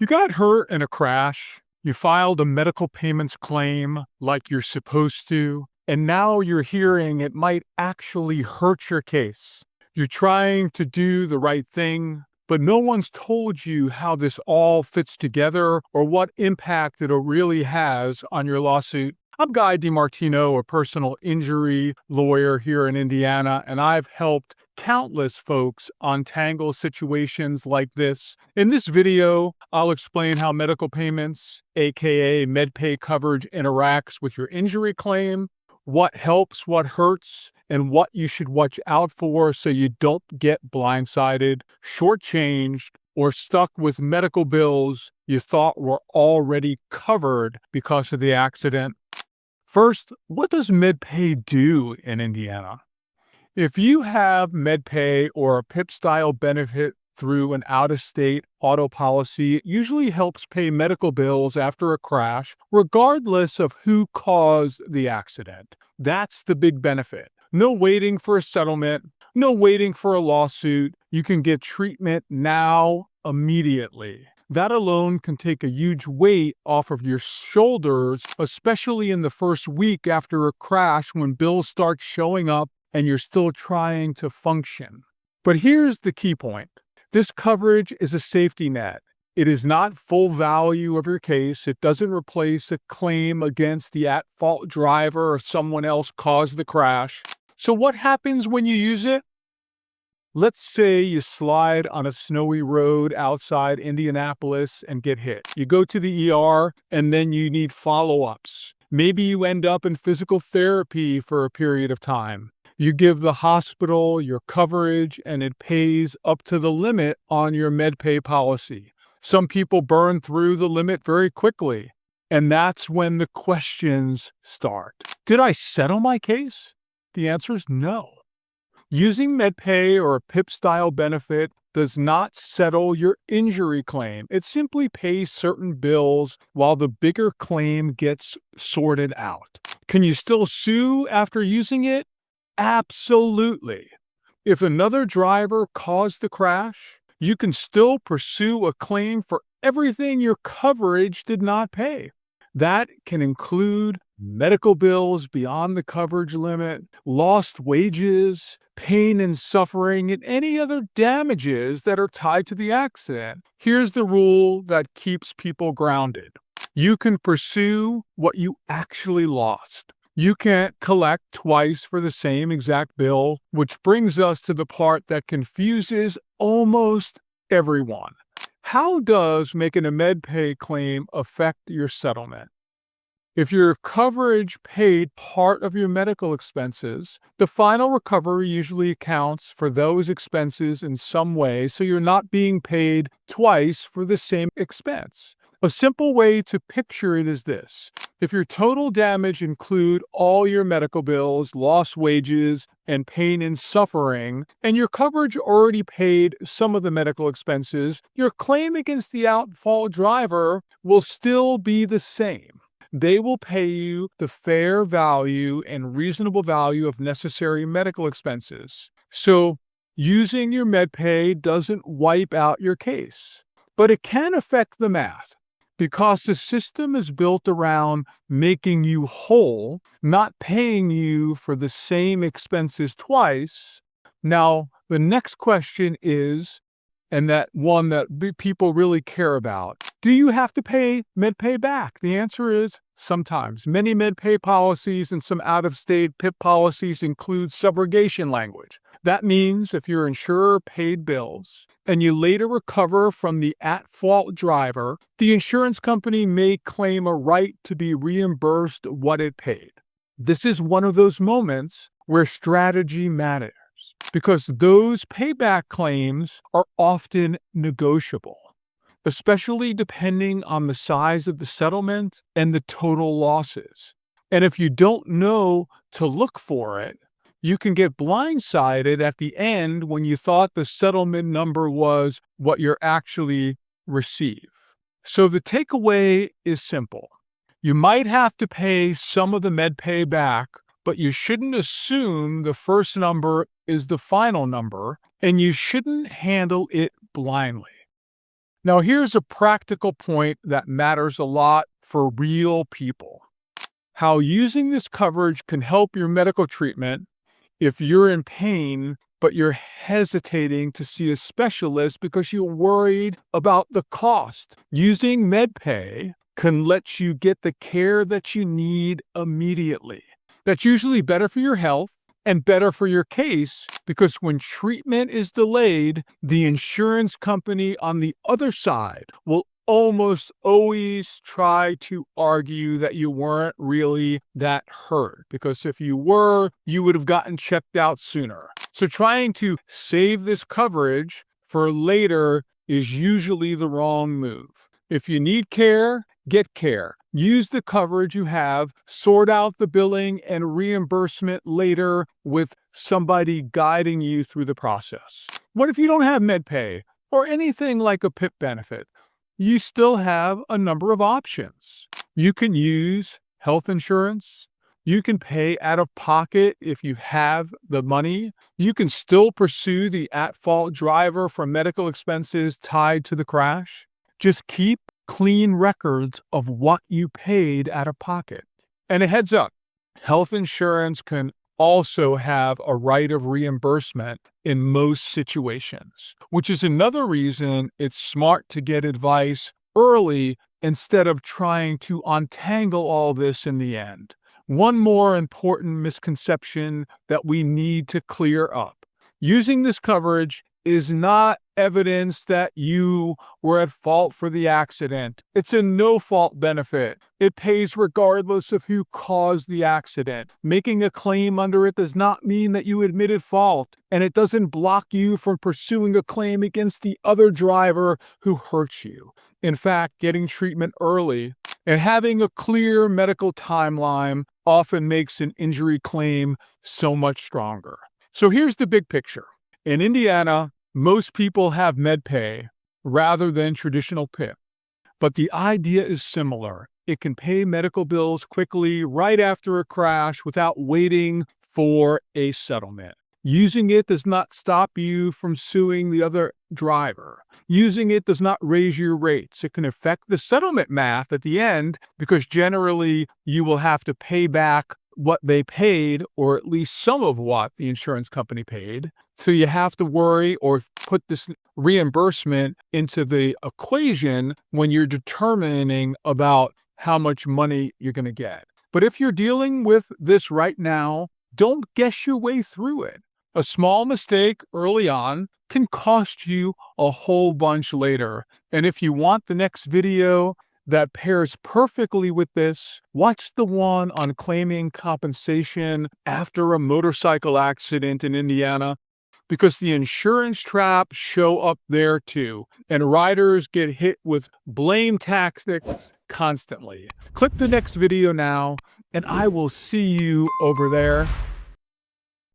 You got hurt in a crash, you filed a medical payments claim like you're supposed to, and now you're hearing it might actually hurt your case. You're trying to do the right thing, but no one's told you how this all fits together or what impact it really has on your lawsuit. I'm Guy DiMartino, a personal injury lawyer here in Indiana, and I've helped countless folks untangle situations like this. In this video, I'll explain how medical payments, aka MedPay coverage, interacts with your injury claim, what helps, what hurts, and what you should watch out for so you don't get blindsided, shortchanged, or stuck with medical bills you thought were already covered because of the accident. First, what does MedPay do in Indiana? If you have MedPay or a PIP-style benefit through an out-of-state auto policy, it usually helps pay medical bills after a crash, regardless of who caused the accident. That's the big benefit. No waiting for a settlement, no waiting for a lawsuit. You can get treatment now, immediately. That alone can take a huge weight off of your shoulders, especially in the first week after a crash when bills start showing up and you're still trying to function. But here's the key point. This coverage is a safety net. It is not full value of your case. It doesn't replace a claim against the at-fault driver or someone else caused the crash. So what happens when you use it? Let's say you slide on a snowy road outside Indianapolis and get hit. You go to the ER and then you need follow-ups. Maybe you end up in physical therapy for a period of time. You give the hospital your coverage and it pays up to the limit on your MedPay policy. Some people burn through the limit very quickly, and that's when the questions start. Did I settle my case? The answer is no. Using MedPay or a PIP-style benefit does not settle your injury claim. It simply pays certain bills while the bigger claim gets sorted out. Can you still sue after using it? Absolutely. If another driver caused the crash, you can still pursue a claim for everything your coverage did not pay. That can include medical bills beyond the coverage limit, lost wages, pain and suffering, and any other damages that are tied to the accident. Here's the rule that keeps people grounded. You can pursue what you actually lost. You can't collect twice for the same exact bill, which brings us to the part that confuses almost everyone. How does making a MedPay claim affect your settlement? If your coverage paid part of your medical expenses, the final recovery usually accounts for those expenses in some way, so you're not being paid twice for the same expense. A simple way to picture it is this. If your total damage include all your medical bills, lost wages, and pain and suffering, and your coverage already paid some of the medical expenses, your claim against the at-fault driver will still be the same. They will pay you the fair value and reasonable value of necessary medical expenses. So, using your MedPay doesn't wipe out your case, but it can affect the math. Because the system is built around making you whole, not paying you for the same expenses twice. Now, the next question is, and that one that people really care about, do you have to pay MedPay back? The answer is sometimes. Many MedPay policies and some out-of-state PIP policies include subrogation language. That means if your insurer paid bills and you later recover from the at-fault driver, the insurance company may claim a right to be reimbursed what it paid. This is one of those moments where strategy matters because those payback claims are often negotiable, especially depending on the size of the settlement and the total losses. And if you don't know to look for it, you can get blindsided at the end when you thought the settlement number was what you actually receive. So the takeaway is simple. You might have to pay some of the MedPay back, but you shouldn't assume the first number is the final number, and you shouldn't handle it blindly. Now, here's a practical point that matters a lot for real people. How using this coverage can help your medical treatment if you're in pain, but you're hesitating to see a specialist because you're worried about the cost. Using MedPay can let you get the care that you need immediately. That's usually better for your health and better for your case because when treatment is delayed, the insurance company on the other side will almost always try to argue that you weren't really that hurt, because if you were, you would have gotten checked out sooner. So trying to save this coverage for later is usually the wrong move. If you need care, get care. Use the coverage you have, sort out the billing and reimbursement later with somebody guiding you through the process. What if you don't have MedPay or anything like a PIP benefit? You still have a number of options. You can use health insurance. You can pay out of pocket if you have the money. You can still pursue the at-fault driver for medical expenses tied to the crash. Just keep clean records of what you paid out of pocket. And a heads up, health insurance can also have a right of reimbursement in most situations, which is another reason it's smart to get advice early instead of trying to untangle all this in the end. One more important misconception that we need to clear up. Using this coverage is not evidence that you were at fault for the accident. It's a no-fault benefit. It pays regardless of who caused the accident. Making a claim under it does not mean that you admitted fault, and it doesn't block you from pursuing a claim against the other driver who hurt you. In fact, getting treatment early and having a clear medical timeline often makes an injury claim so much stronger. So here's the big picture. In Indiana, most people have MedPay rather than traditional PIP, but the idea is similar. It can pay medical bills quickly right after a crash without waiting for a settlement. Using it does not stop you from suing the other driver. Using it does not raise your rates. It can affect the settlement math at the end because generally you will have to pay back what they paid, or at least some of what the insurance company paid. So you have to worry or put this reimbursement into the equation when you're determining about how much money you're going to get. But if you're dealing with this right now, don't guess your way through it. A small mistake early on can cost you a whole bunch later. And if you want the next video that pairs perfectly with this, watch the one on claiming compensation after a motorcycle accident in Indiana, because the insurance traps show up there too, and riders get hit with blame tactics constantly. Click the next video now, and I will see you over there.